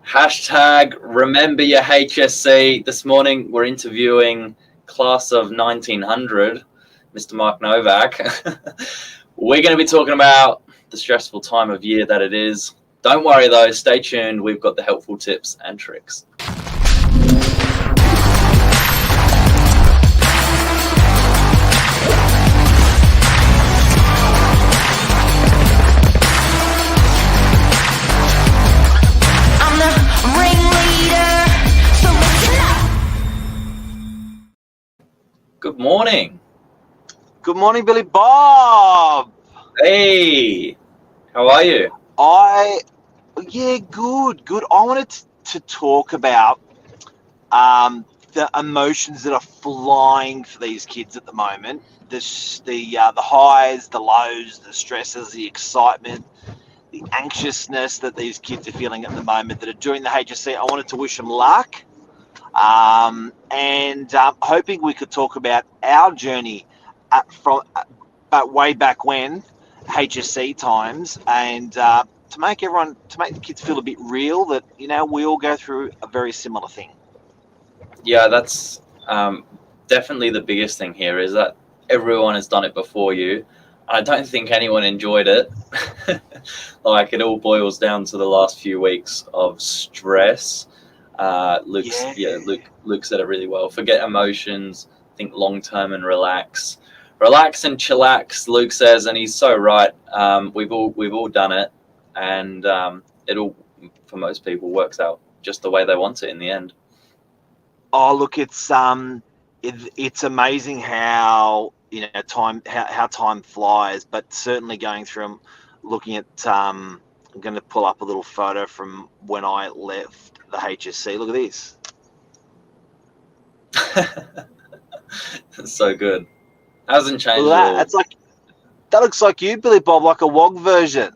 Hashtag remember your HSC. This morning we're interviewing class of 1900, Mr. Mark Novak. We're going to be talking about the stressful time of year that it is. Don't worry though, stay tuned. We've got the helpful tips and tricks. Good morning. Good morning, Billy Bob. Hey, how are you? Yeah, good. I wanted to talk about the emotions that are flying for these kids at the moment. The highs, the lows, the stresses, the excitement, the anxiousness that these kids are feeling at the moment that are doing the HSC. I wanted to wish them luck. And hoping we could talk about our journey from way back when, HSC times, and to make the kids feel a bit real that, we all go through a very similar thing. Yeah, that's definitely the biggest thing here is that everyone has done it before you. I don't think anyone enjoyed it. Like, it all boils down to the last few weeks of stress. Luke said it really well. Forget emotions, think long term and relax and chillax, Luke says, and he's so right. We've all done it, and it all, for most people, works out just the way they want it in the end. Oh, look, it's amazing how time flies, but certainly going through, looking at I'm going to pull up a little photo from when I left the HSC. Look at this. It's so good. Hasn't changed Look at that. That looks like you, Billy Bob, like a WOG version.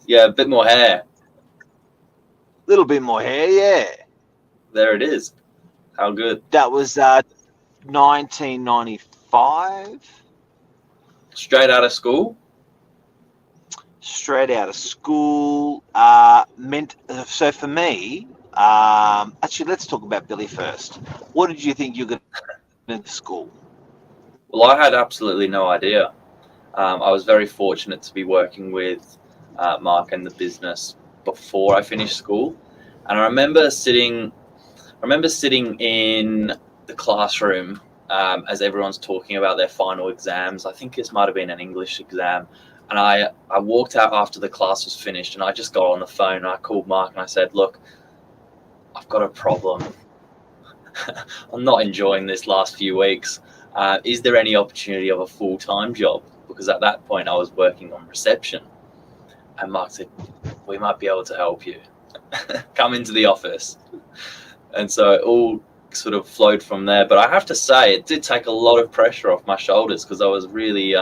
Yeah, a bit more hair. Little bit more hair, yeah. There it is. How good. That was 1995. Straight out of school? Straight out of school. So for me, actually, let's talk about Billy first. What did you think you were going to do to school? Well, I had absolutely no idea. I was very fortunate to be working with Mark and the business before I finished school, and I remember sitting in the classroom as everyone's talking about their final exams. I think this might have been an English exam. And I walked out after the class was finished, and I just got on the phone and I called Mark and I said, look, I've got a problem. I'm not enjoying this last few weeks. Is there any opportunity of a full-time job? Because at that point I was working on reception. And Mark said, we might be able to help you. Come into the office. And so it all sort of flowed from there. But I have to say, it did take a lot of pressure off my shoulders because I was really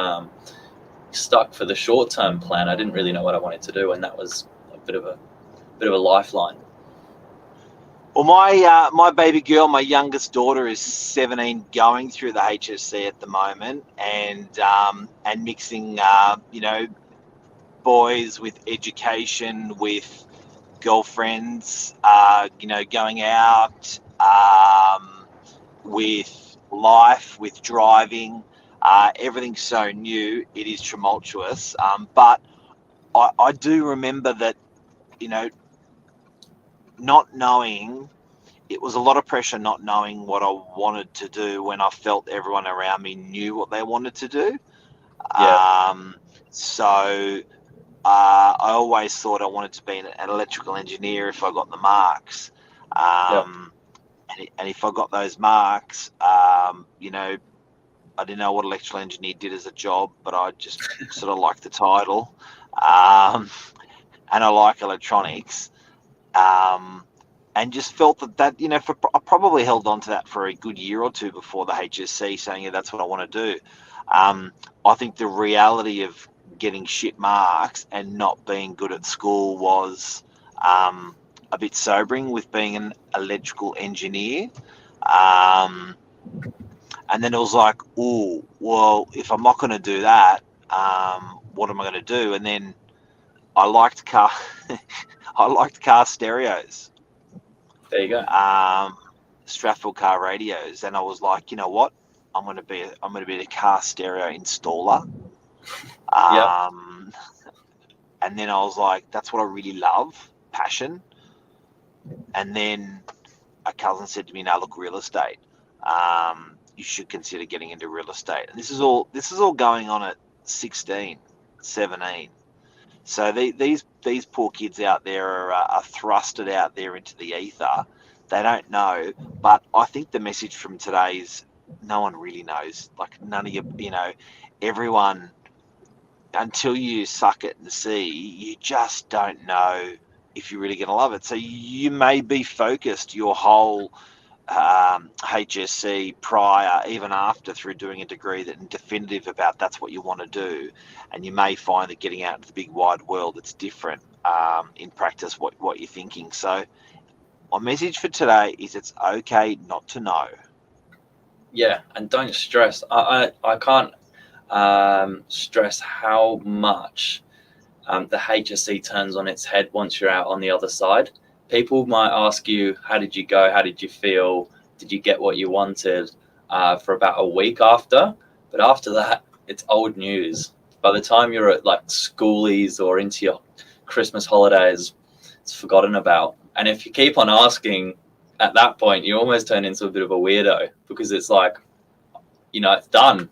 stuck for the short-term plan. I didn't really know what I wanted to do, and that was a bit of a lifeline. Well, my baby girl, my youngest daughter, is 17, going through the HSC at the moment, and mixing boys with education, with girlfriends, going out, with life, with driving. Everything's so new, it is tumultuous. But I do remember that, not knowing, it was a lot of pressure not knowing what I wanted to do when I felt everyone around me knew what they wanted to do. Yeah. So I always thought I wanted to be an electrical engineer if I got the marks. And if I got those marks, I didn't know what electrical engineer did as a job, but I just sort of liked the title. And I like electronics. And just felt that I probably held on to that for a good year or two before the HSC, saying, yeah, that's what I want to do. I think the reality of getting shit marks and not being good at school was a bit sobering with being an electrical engineer. And then it was like, oh, well, if I'm not going to do that, what am I going to do? And then I liked I liked car stereos, There you go. Strathfield car radios, and I was like, you know what? I'm gonna be a car stereo installer. Yep. And then I was like, that's what I really love, passion. And then a cousin said to me, "Now look, real estate. You should consider getting into real estate." And this is all going on at 16, 17. So these poor kids out there are thrusted out there into the ether. They don't know, but I think the message from today is no one really knows. Like none of you know, everyone, until you suck it and see, you just don't know if you're really going to love it. So you may be focused your whole HSC prior, even after, through doing a degree that definitive about that's what you want to do, and you may find that getting out into the big wide world, it's different in practice what you're thinking. So my message for today is it's okay not to know. Yeah, and don't stress. I can't stress how much the HSC turns on its head once you're out on the other side. People might ask you, how did you go? How did you feel? Did you get what you wanted for about a week after? But after that, it's old news. By the time you're at like schoolies or into your Christmas holidays, it's forgotten about. And if you keep on asking at that point, you almost turn into a bit of a weirdo because it's like, it's done.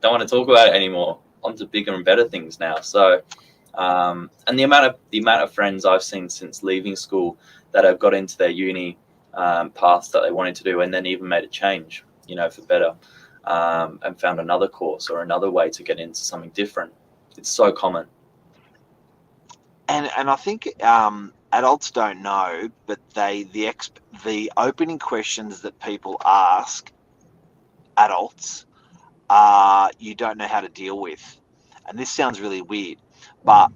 Don't want to talk about it anymore. On to bigger and better things now. So, and the amount of friends I've seen since leaving school that have got into their uni paths that they wanted to do, and then even made a change, for better, and found another course or another way to get into something different. It's so common. And I think adults don't know, but the opening questions that people ask adults, you don't know how to deal with. And this sounds really weird, but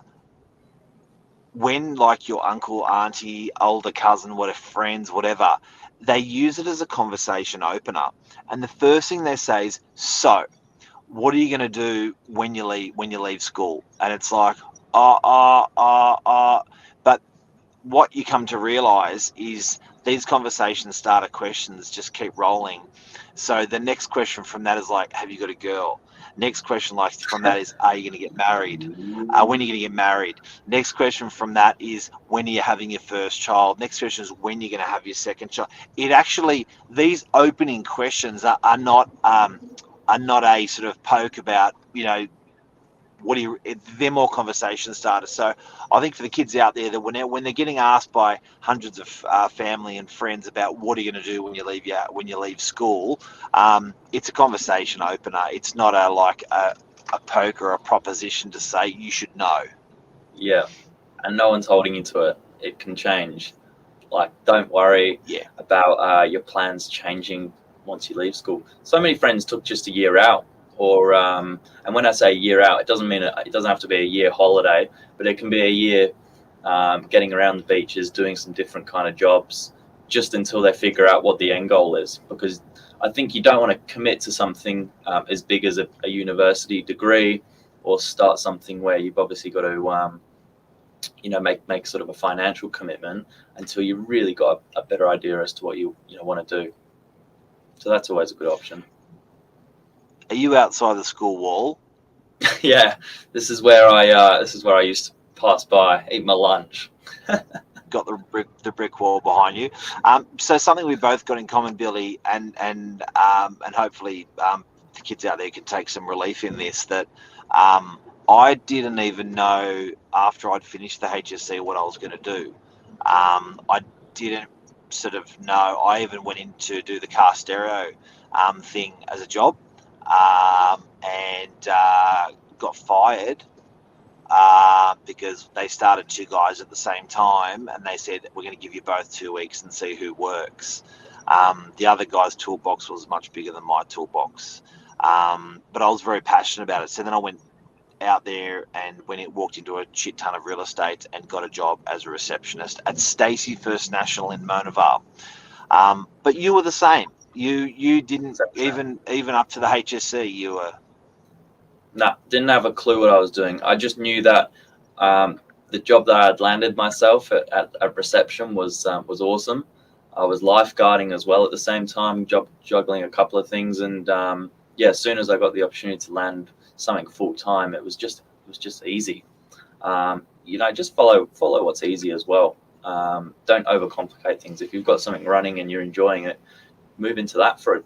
when like your uncle, auntie, older cousin, whatever, friends, whatever, they use it as a conversation opener. And the first thing they say is, "So, what are you going to do when you leave school?" And it's like, But what you come to realize is these conversations starter questions just keep rolling. So the next question from that is like, have you got a girl? Next question like from that is, are you going to get married? When are you going to get married? Next question from that is, when are you having your first child? Next question is, when you're going to have your second child. It actually, these opening questions are not a sort of poke about, they're more conversation starters. So I think for the kids out there that when they're getting asked by hundreds of family and friends about what are you going to do when you leave school, it's a conversation opener. It's not a poke or a proposition to say you should know. Yeah, and no one's holding you to it. It can change. Like, don't worry about your plans changing once you leave school. So many friends took just a year out. Or and when I say year out, it doesn't mean it doesn't have to be a year holiday, but it can be a year getting around the beaches, doing some different kind of jobs, just until they figure out what the end goal is. Because I think you don't want to commit to something as big as a university degree, or start something where you've obviously got to make sort of a financial commitment until you really got a better idea as to what you want to do. So that's always a good option. Are you outside the school wall? Yeah, this is where I used to pass by, eat my lunch. Got the brick wall behind you. So something we both got in common, Billy, and hopefully the kids out there can take some relief in this. That I didn't even know after I'd finished the HSC what I was going to do. I didn't sort of know. I even went in to do the car stereo thing as a job. And got fired because they started two guys at the same time, and they said, we're going to give you both 2 weeks and see who works. The other guy's toolbox was much bigger than my toolbox, but I was very passionate about it. So then I went out there and walked into a shit ton of real estate and got a job as a receptionist at Stacey First National in Mona Vale. But you were the same. You didn't even up to the HSC. You were didn't have a clue what I was doing. I just knew that the job that I had landed myself at reception was awesome. I was lifeguarding as well at the same time, juggling a couple of things, and yeah, as soon as I got the opportunity to land something full time, it was just easy. You know, just follow what's easy as well. Don't overcomplicate things. If you've got something running and you're enjoying it, move into that for it.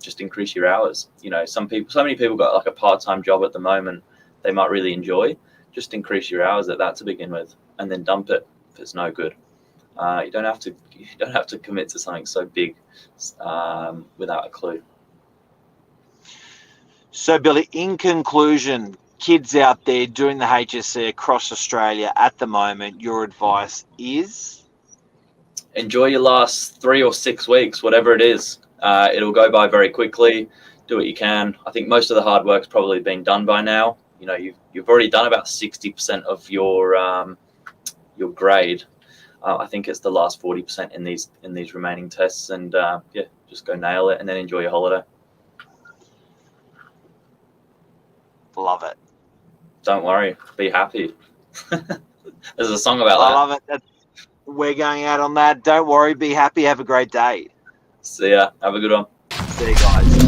Just increase your hours. You know, so many people got like a part-time job at the moment they might really enjoy. Just increase your hours at that to begin with, and then dump it if it's no good. You don't have to commit to something so big without a clue. So, Billy, in conclusion, kids out there doing the HSC across Australia at the moment, your advice is? Enjoy your last 3 or 6 weeks, whatever it is. It'll go by very quickly. Do what you can. I think most of the hard work's probably been done by now. You know, you've already done about 60% of your grade. I think it's the last 40% in these remaining tests, and yeah, just go nail it and then enjoy your holiday. Love it. Don't worry, be happy. There's a song about that. I love it. We're going out on that. Don't worry, be happy. Have a great day. See ya. Have a good one. See you guys.